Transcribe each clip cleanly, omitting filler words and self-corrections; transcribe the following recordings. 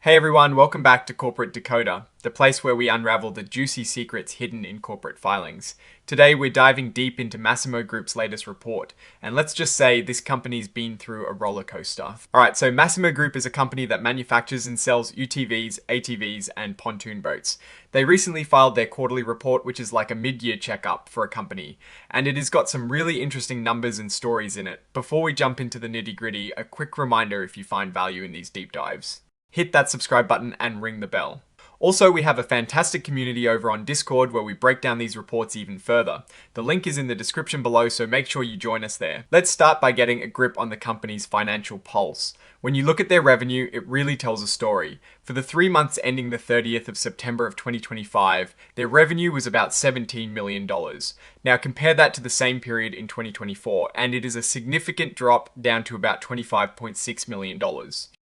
Hey everyone, welcome back to Corporate Decoder, the place where we unravel the juicy secrets hidden in corporate filings. Today we're diving deep into Massimo Group's latest report, and let's just say this company's been through a roller coaster. Alright, so Massimo Group is a company that manufactures and sells UTVs, ATVs, and pontoon boats. They recently filed their quarterly report, which is like a mid-year checkup for a company, and it has got some really interesting numbers and stories in it. Before we jump into the nitty-gritty, a quick reminder if you find value in these deep dives. Hit that subscribe button and ring the bell. Also, we have a fantastic community over on Discord where we break down these reports even further. The link is in the description below, so make sure you join us there. Let's start by getting a grip on the company's financial pulse. When you look at their revenue, it really tells a story. For the 3 months ending the 30th of September of 2025, their revenue was about $17 million. Now compare that to the same period in 2024, and it is a significant drop down to about $25.6 million.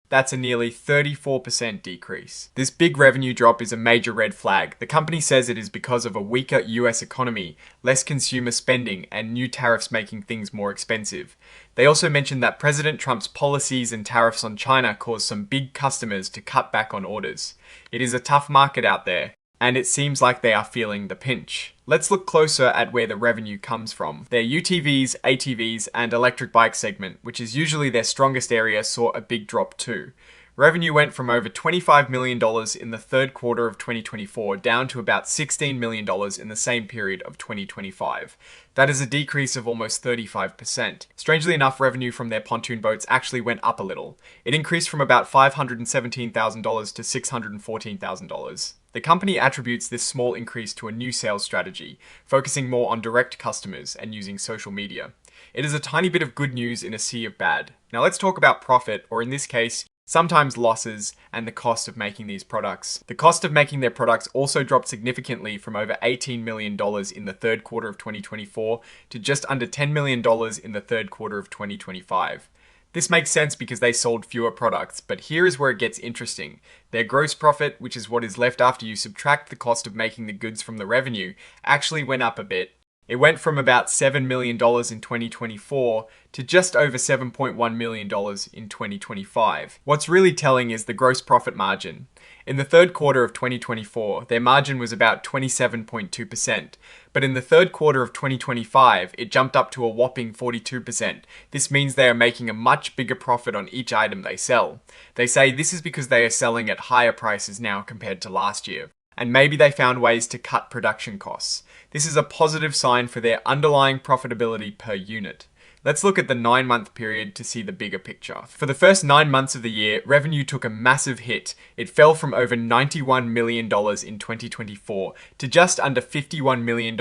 That's a nearly 34% decrease. This big revenue drop is a major red flag. The company says it is because of a weaker US economy, less consumer spending, and new tariffs making things more expensive. They also mentioned that President Trump's policies and tariffs on China caused some big customers to cut back on orders. It is a tough market out there, and it seems like they are feeling the pinch. Let's look closer at where the revenue comes from. Their UTVs, ATVs, and electric bike segment, which is usually their strongest area, saw a big drop too. Revenue went from over $25 million in the third quarter of 2024 down to about $16 million in the same period of 2025. That is a decrease of almost 35%. Strangely enough, revenue from their pontoon boats actually went up a little. It increased from about $517,000 to $614,000. The company attributes this small increase to a new sales strategy, focusing more on direct customers and using social media. It is a tiny bit of good news in a sea of bad. Now let's talk about profit, or in this case, sometimes losses, and the cost of making these products. The cost of making their products also dropped significantly from over $18 million in the third quarter of 2024 to just under $10 million in the third quarter of 2025. This makes sense because they sold fewer products, but here is where it gets interesting. Their gross profit, which is what is left after you subtract the cost of making the goods from the revenue, actually went up a bit. It went from about $7 million in 2024 to just over $7.1 million in 2025. What's really telling is the gross profit margin. In the third quarter of 2024, their margin was about 27.2%, but in the third quarter of 2025, it jumped up to a whopping 42%. This means they are making a much bigger profit on each item they sell. They say this is because they are selling at higher prices now compared to last year, and maybe they found ways to cut production costs. This is a positive sign for their underlying profitability per unit. Let's look at the 9-month period to see the bigger picture. For the first 9 months of the year, revenue took a massive hit. It fell from over $91 million in 2024 to just under $51 million in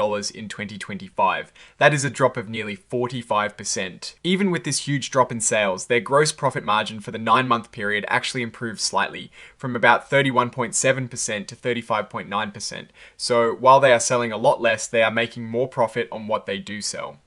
2025. That is a drop of nearly 45%. Even with this huge drop in sales, their gross profit margin for the 9-month period actually improved slightly, from about 31.7% to 35.9%. So while they are selling a lot less, they are making more profit on what they do sell.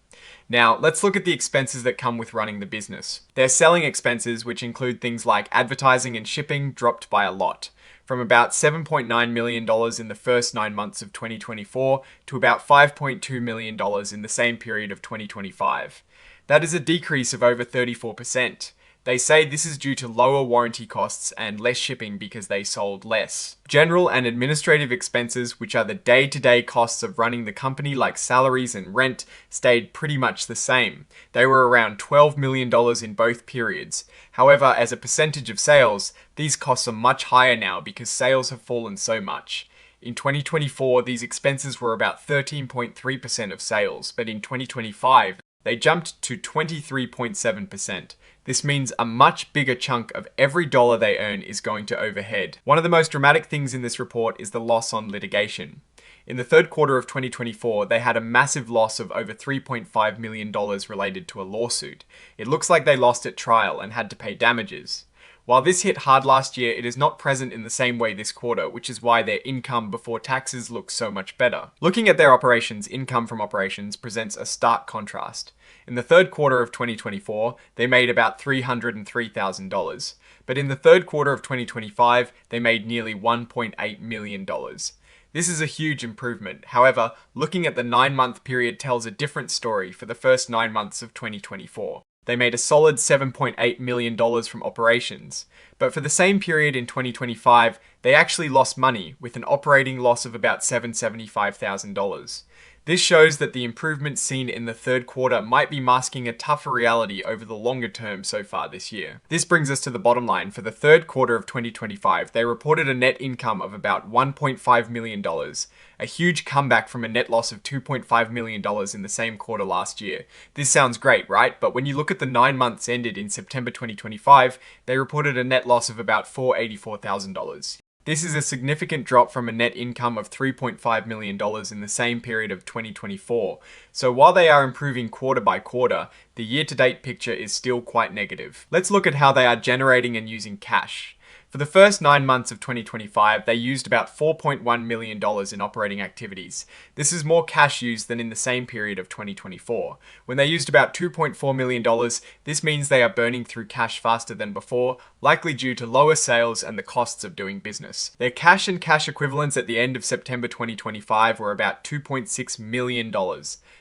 Now, let's look at the expenses that come with running the business. Their selling expenses, which include things like advertising and shipping, dropped by a lot, from about $7.9 million in the first 9 months of 2024 to about $5.2 million in the same period of 2025. That is a decrease of over 34%. They say this is due to lower warranty costs and less shipping because they sold less. General and administrative expenses, which are the day-to-day costs of running the company like salaries and rent, stayed pretty much the same. They were around $12 million in both periods. However, as a percentage of sales, these costs are much higher now because sales have fallen so much. In 2024, these expenses were about 13.3% of sales, but in 2025, they jumped to 23.7%. This means a much bigger chunk of every dollar they earn is going to overhead. One of the most dramatic things in this report is the loss on litigation. In the third quarter of 2024, they had a massive loss of over $3.5 million related to a lawsuit. It looks like they lost at trial and had to pay damages. While this hit hard last year, it is not present in the same way this quarter, which is why their income before taxes looks so much better. Looking at their operations, income from operations presents a stark contrast. In the third quarter of 2024, they made about $303,000, but in the third quarter of 2025, they made nearly $1.8 million. This is a huge improvement. However, looking at the 9-month period tells a different story for the first 9 months of 2024. They made a solid $7.8 million from operations. But for the same period in 2025, they actually lost money, with an operating loss of about $775,000. This shows that the improvements seen in the third quarter might be masking a tougher reality over the longer term so far this year. This brings us to the bottom line. For the third quarter of 2025, they reported a net income of about $1.5 million, a huge comeback from a net loss of $2.5 million in the same quarter last year. This sounds great, right? But when you look at the 9 months ended in September 2025, they reported a net loss of about $484,000. This is a significant drop from a net income of $3.5 million in the same period of 2024. So while they are improving quarter by quarter, the year-to-date picture is still quite negative. Let's look at how they are generating and using cash. For the first 9 months of 2025, they used about $4.1 million in operating activities. This is more cash used than in the same period of 2024. When they used about $2.4 million, this means they are burning through cash faster than before, likely due to lower sales and the costs of doing business. Their cash and cash equivalents at the end of September 2025 were about $2.6 million.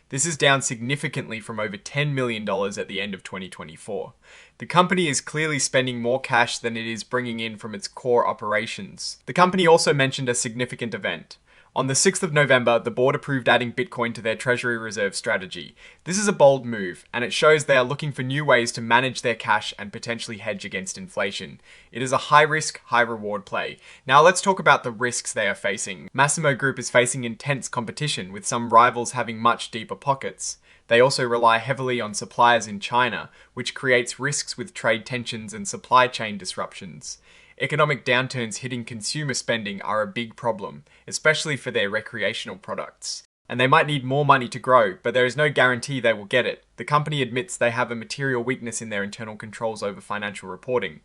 This is down significantly from over $10 million at the end of 2024. The company is clearly spending more cash than it is bringing in from its core operations. The company also mentioned a significant event. On the 6th of November, the board approved adding Bitcoin to their treasury reserve strategy. This is a bold move, and it shows they are looking for new ways to manage their cash and potentially hedge against inflation. It is a high-risk, high-reward play. Now let's talk about the risks they are facing. Massimo Group is facing intense competition, with some rivals having much deeper pockets. They also rely heavily on suppliers in China, which creates risks with trade tensions and supply chain disruptions. Economic downturns hitting consumer spending are a big problem, especially for their recreational products. And they might need more money to grow, but there is no guarantee they will get it. The company admits they have a material weakness in their internal controls over financial reporting.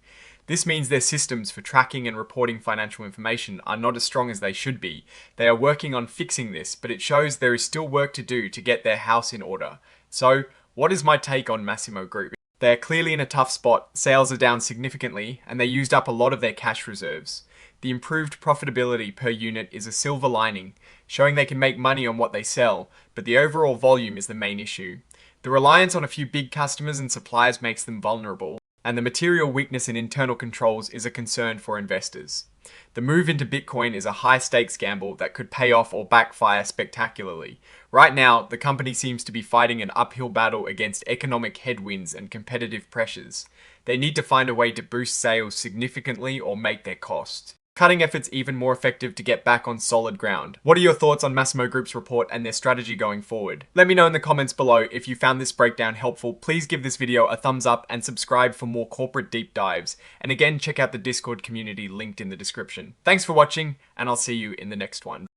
This means their systems for tracking and reporting financial information are not as strong as they should be. They are working on fixing this, but it shows there is still work to do to get their house in order. So, what is my take on Massimo Group? They are clearly in a tough spot, sales are down significantly, and they used up a lot of their cash reserves. The improved profitability per unit is a silver lining, showing they can make money on what they sell, but the overall volume is the main issue. The reliance on a few big customers and suppliers makes them vulnerable, and the material weakness in internal controls is a concern for investors. The move into Bitcoin is a high-stakes gamble that could pay off or backfire spectacularly. Right now, the company seems to be fighting an uphill battle against economic headwinds and competitive pressures. They need to find a way to boost sales significantly or make their cost. Cutting efforts even more effective to get back on solid ground. What are your thoughts on Massimo Group's report and their strategy going forward? Let me know in the comments below. If you found this breakdown helpful, please give this video a thumbs up and subscribe for more corporate deep dives. And again, check out the Discord community linked in the description. Thanks for watching, and I'll see you in the next one.